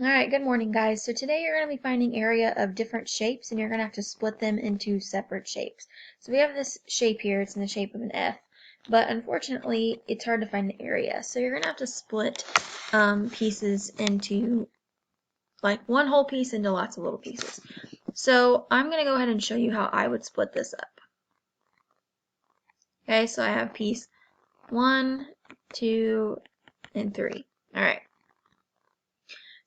Alright, good morning guys. So today you're going to be finding area of different shapes and you're going to have to split them into separate shapes. So we have this shape here, it's in the shape of an F, but unfortunately it's hard to find the area. So you're going to have to split pieces into, like one whole piece into lots of little pieces. So I'm going to go ahead and show you how I would split this up. Okay, so I have piece 1, 2, and 3. Alright.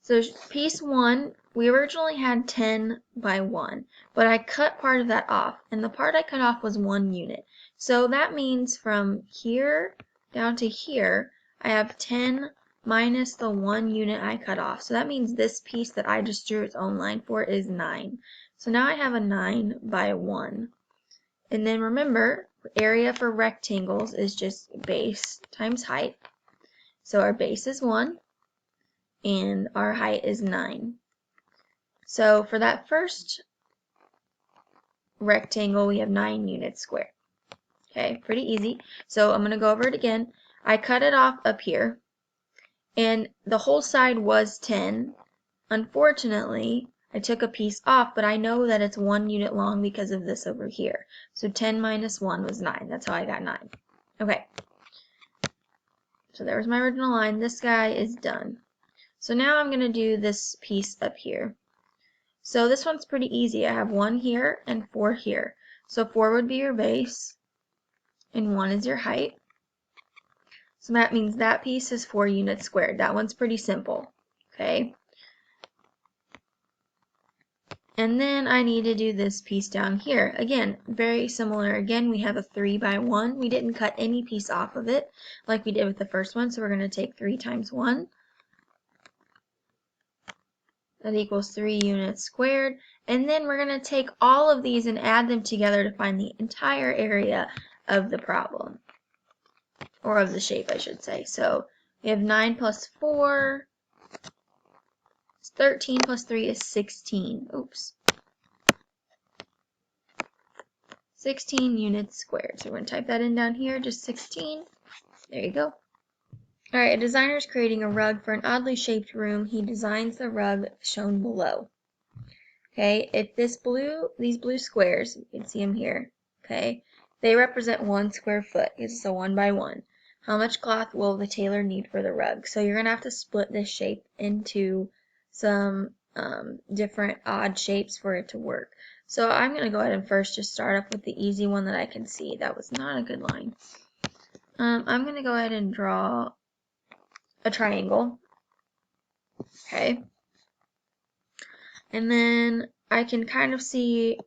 So piece 1, we originally had 10 by 1, but I cut part of that off, and the part I cut off was 1 unit. So that means from here down to here, I have 10 minus the 1 unit I cut off. So that means this piece that I just drew its own line for is 9. So now I have a 9 by 1. And then remember, area for rectangles is just base times height. So our base is 1. And our height is 9. So for that first rectangle, we have 9 units squared. Okay, pretty easy. So I'm going to go over it again. I cut it off up here, and the whole side was 10. Unfortunately, I took a piece off, but I know that it's 1 unit long because of this over here. So 10 minus 1 was 9. That's how I got 9. Okay. So there was my original line. This guy is done. So now I'm going to do this piece up here. So this one's pretty easy. I have 1 here and 4 here. So 4 would be your base and 1 is your height. So that means that piece is 4 units squared. That one's pretty simple. Okay. And then I need to do this piece down here. Again, very similar. Again, we have a 3 by 1. We didn't cut any piece off of it like we did with the first one. So we're going to take 3 times 1. That equals 3 units squared. And then we're going to take all of these and add them together to find the entire area of the problem. Or of the shape, I should say. So we have 9 plus 4 is 13 plus 3 is 16. Oops. 16 units squared. So we're going to type that in down here, just 16. There you go. Alright, a designer is creating a rug for an oddly shaped room. He designs the rug shown below. Okay, if these blue squares, you can see them here, okay, they represent 1 square foot. It's a 1 by 1. How much cloth will the tailor need for the rug? So you're going to have to split this shape into some different odd shapes for it to work. So I'm going to go ahead and first just start off with the easy one that I can see. That was not a good line. I'm going to go ahead and draw a triangle. Okay. And then I can kind of see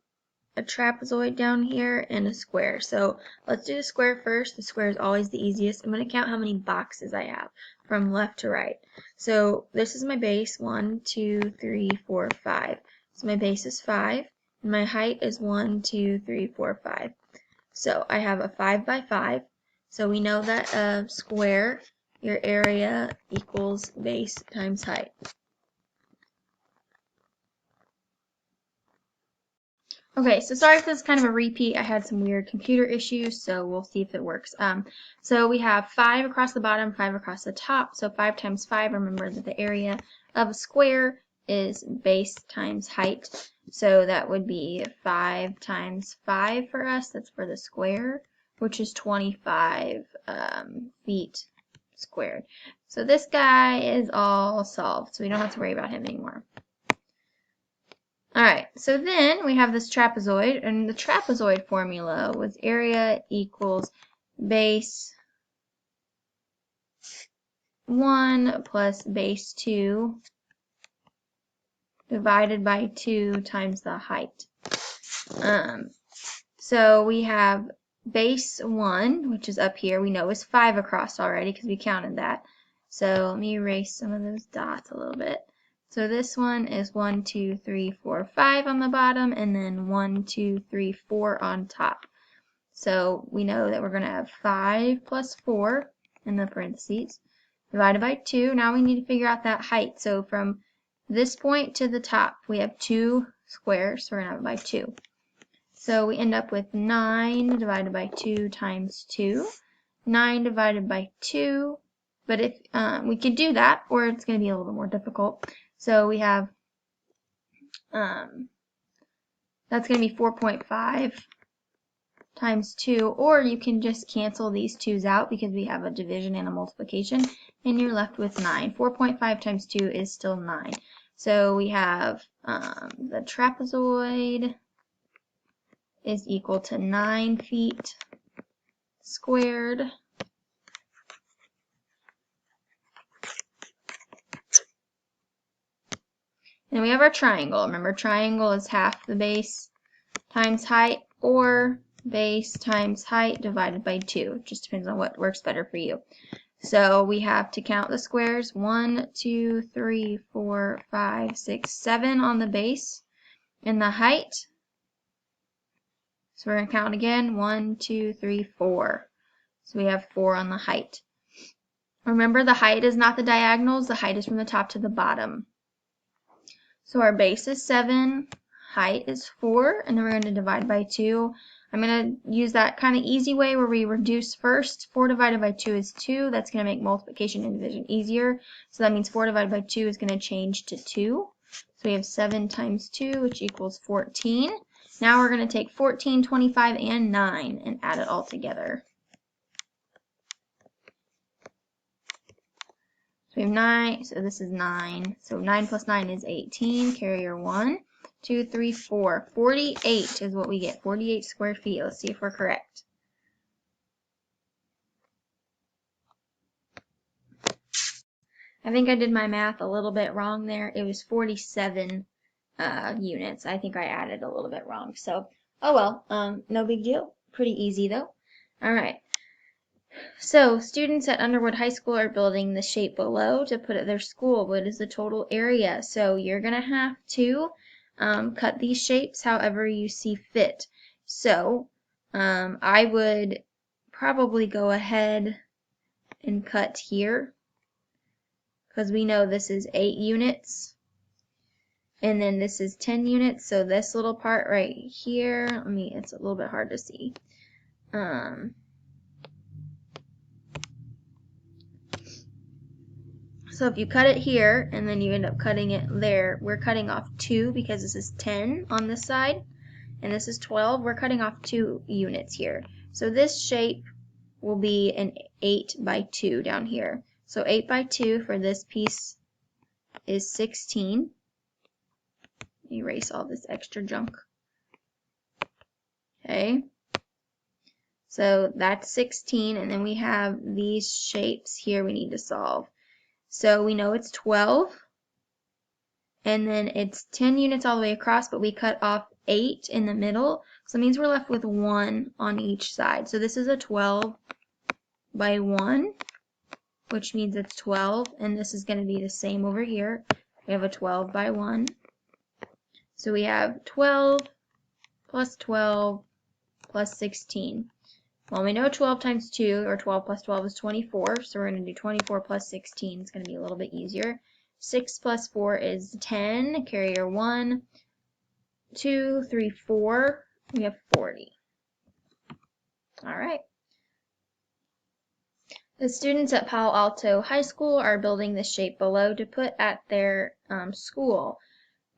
a trapezoid down here and a square. So let's do the square first. The square is always the easiest. I'm going to count how many boxes I have from left to right. So this is my base, 1, 2, 3, 4, 5. So my base is 5, and my height is 1, 2, 3, 4, 5. So I have a 5 by 5. So we know that a square, your area equals base times height. Okay, so sorry if this is kind of a repeat. I had some weird computer issues, so we'll see if it works. So we have 5 across the bottom, 5 across the top. So 5 times 5, remember that the area of a square is base times height. So that would be 5 times 5 for us. That's for the square, which is 25 feet squared. So this guy is all solved, so we don't have to worry about him anymore. Alright, so then we have this trapezoid, and the trapezoid formula was area equals base 1 plus base 2 divided by 2 times the height. So we have base 1, which is up here, we know is 5 across already because we counted that. So let me erase some of those dots a little bit. So this one is 1, 2, 3, 4, 5 on the bottom, and then 1, 2, 3, 4 on top. So we know that we're going to have 5 plus 4 in the parentheses divided by 2. Now we need to figure out that height. So from this point to the top, we have 2 squares, so we're going to have it by 2. So we end up with 9 divided by 2 times 2. 9 divided by 2. But if we could do that, or it's going to be a little bit more difficult. So we have, that's going to be 4.5 times 2, or you can just cancel these 2's out because we have a division and a multiplication, and you're left with 9. 4.5 times 2 is still 9. So we have the trapezoid is equal to 9 feet squared. And we have our triangle. Remember, triangle is half the base times height, or base times height divided by 2. It just depends on what works better for you. So we have to count the squares. 1, 2, 3, 4, 5, 6, 7 on the base. And the height, so we're going to count again. 1, 2, 3, 4. So we have 4 on the height. Remember, the height is not the diagonals. The height is from the top to the bottom. So our base is 7, height is 4, and then we're going to divide by 2. I'm going to use that kind of easy way where we reduce first. 4 divided by 2 is 2. That's going to make multiplication and division easier. So that means 4 divided by 2 is going to change to 2. So we have 7 times 2, which equals 14. Now we're going to take 14, 25, and 9 and add it all together. So we have 9, so this is 9. So 9 plus 9 is 18. Carrier 1, 2, 3, 4. 48 is what we get. 48 square feet. Let's see if we're correct. I think I did my math a little bit wrong there. It was 47 units. I think I added a little bit wrong. So, oh well, no big deal. Pretty easy though. All right. So, students at Underwood High School are building the shape below to put at their school. What is the total area? So, you're going to have to cut these shapes however you see fit. So, I would probably go ahead and cut here because we know this is 8 units. And then this is 10 units. So, this little part right here, it's a little bit hard to see. So if you cut it here and then you end up cutting it there, we're cutting off 2 because this is 10 on this side and this is 12. We're cutting off 2 units here. So this shape will be an 8 by 2 down here. So 8 by 2 for this piece is 16. Erase all this extra junk. Okay. So that's 16, and then we have these shapes here we need to solve. So we know it's 12, and then it's 10 units all the way across, but we cut off 8 in the middle, so it means we're left with 1 on each side. So this is a 12 by 1, which means it's 12, and this is going to be the same over here. We have a 12 by 1. So we have 12 plus 12 plus 16. Well, we know 12 times 2, or 12 plus 12 is 24, so we're going to do 24 plus 16. It's going to be a little bit easier. 6 plus 4 is 10. Carrier 1, 2, 3, 4. We have 40. All right. The students at Palo Alto High School are building the shape below to put at their school.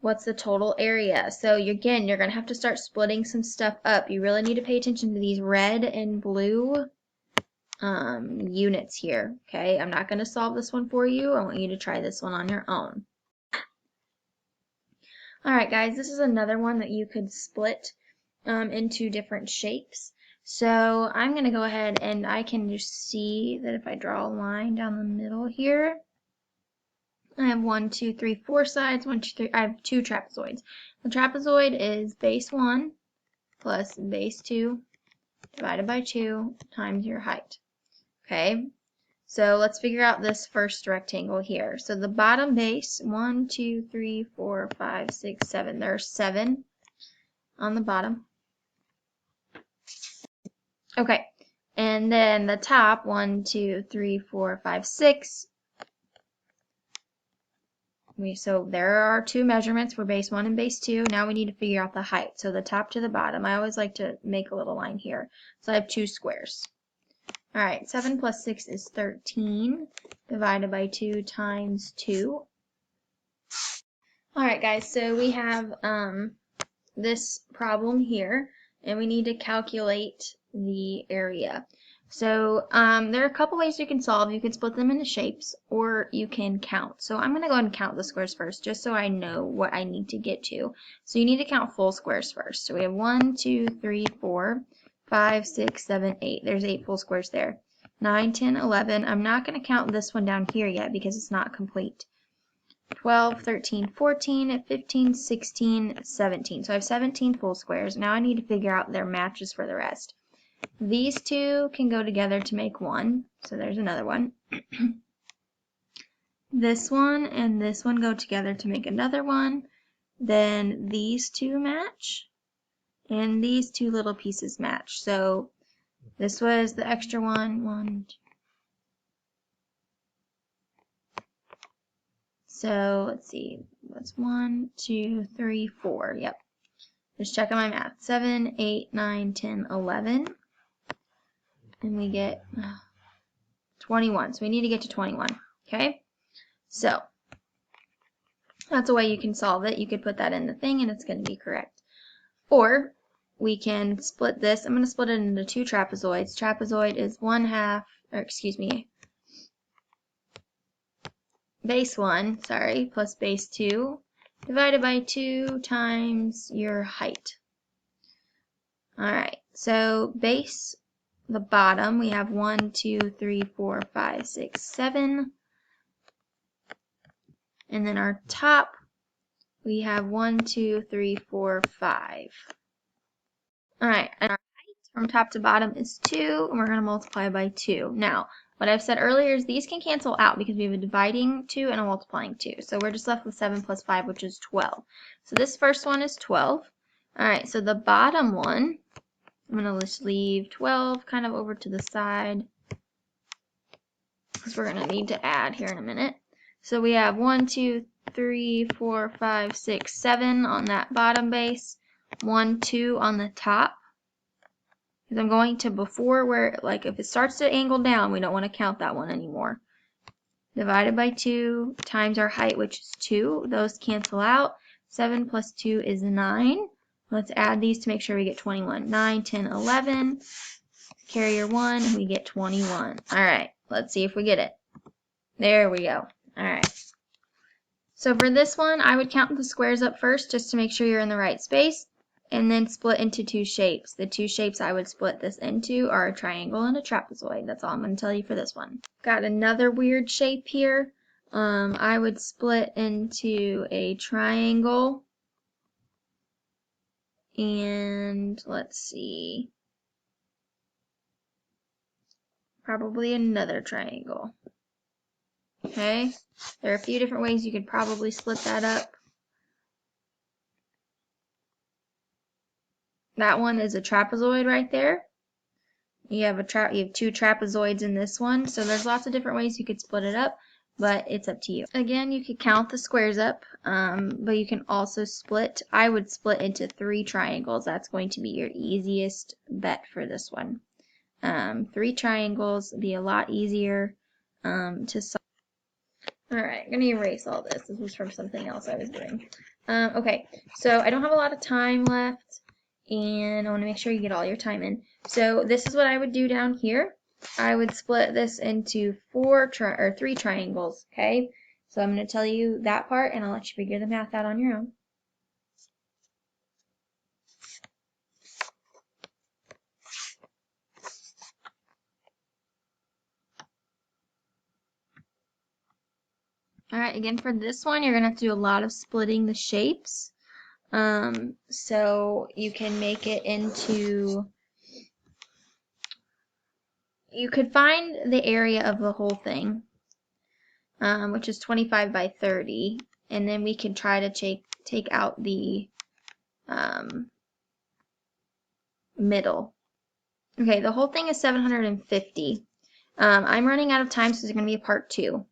What's the total area? So again, you're going to have to start splitting some stuff up. You really need to pay attention to these red and blue units here. Okay, I'm not going to solve this one for you. I want you to try this one on your own. Alright guys, this is another one that you could split into different shapes. So I'm going to go ahead and I can just see that if I draw a line down the middle here, I have 1, 2, 3, 4 sides. 1, 2, 3. I have 2 trapezoids. The trapezoid is base 1 plus base 2 divided by 2 times your height. Okay, so let's figure out this first rectangle here. So the bottom base, 1, 2, 3, 4, 5, 6, 7. There are 7 on the bottom. Okay, and then the top, 1, 2, 3, 4, 5, 6. So there are 2 measurements for base 1 and base 2. Now we need to figure out the height. So the top to the bottom. I always like to make a little line here. So I have 2 squares. Alright, 7 plus 6 is 13 divided by 2 times 2. Alright guys, so we have this problem here, and we need to calculate the area. So there are a couple ways you can solve. You can split them into shapes, or you can count. So I'm going to go ahead and count the squares first, just so I know what I need to get to. So you need to count full squares first. So we have 1, 2, 3, 4, 5, 6, 7, 8. There's 8 full squares there. 9, 10, 11. I'm not going to count this one down here yet because it's not complete. 12, 13, 14, 15, 16, 17. So I have 17 full squares. Now I need to figure out their matches for the rest. These two can go together to make one. So there's another one. This one and this one go together to make another one. Then these two match. And these two little pieces match. So this was the extra one. 1, 2. So let's see, what's 1, 2, 3, 4, yep. Just checking my math. 7, 8, 9, 10, 11. And we get 21. So we need to get to 21, okay? So that's a way you can solve it. You could put that in the thing and it's going to be correct. Or we can split this. I'm going to split it into 2 trapezoids. Trapezoid is base 1, plus base 2, divided by 2 times your height. Alright, so base, the bottom, we have 1, 2, 3, 4, 5, 6, 7. And then our top, we have 1, 2, 3, 4, 5. Alright, and our height from top to bottom is 2, and we're going to multiply by 2. Now, what I've said earlier is these can cancel out because we have a dividing 2 and a multiplying 2. So we're just left with 7 plus 5, which is 12. So this first one is 12. Alright, so the bottom one, I'm going to just leave 12 kind of over to the side because we're going to need to add here in a minute. So we have 1, 2, 3, 4, 5, 6, 7 on that bottom base, 1, 2 on the top. Because I'm going to before where, like, if it starts to angle down, we don't want to count that one anymore. Divided by 2 times our height, which is 2. Those cancel out. 7 plus 2 is 9. Let's add these to make sure we get 21. 9, 10, 11. Carry your 1, and we get 21. Alright, let's see if we get it. There we go. Alright. So for this one, I would count the squares up first just to make sure you're in the right space. And then split into 2 shapes. The 2 shapes I would split this into are a triangle and a trapezoid. That's all I'm going to tell you for this one. Got another weird shape here. I would split into a triangle. And let's see. Probably another triangle. Okay? There are a few different ways you could probably split that up. That one is a trapezoid right there. You have 2 trapezoids in this one, so there's lots of different ways you could split it up, but it's up to you. Again, you could count the squares up, but you can also split. I would split into 3 triangles. That's going to be your easiest bet for this one. 3 triangles would be a lot easier to solve. Alright, I'm going to erase all this. This was from something else I was doing. Okay, so I don't have a lot of time left, and I want to make sure you get all your time in. So this is what I would do down here. I would split this into 3 triangles, okay? So I'm going to tell you that part, and I'll let you figure the math out on your own. Alright, again for this one, you're going to have to do a lot of splitting the shapes. So you can make it into, you could find the area of the whole thing, which is 25 by 30, and then we can try to take out the middle. Okay, the whole thing is 750. I'm running out of time, so there's going to be a part 2.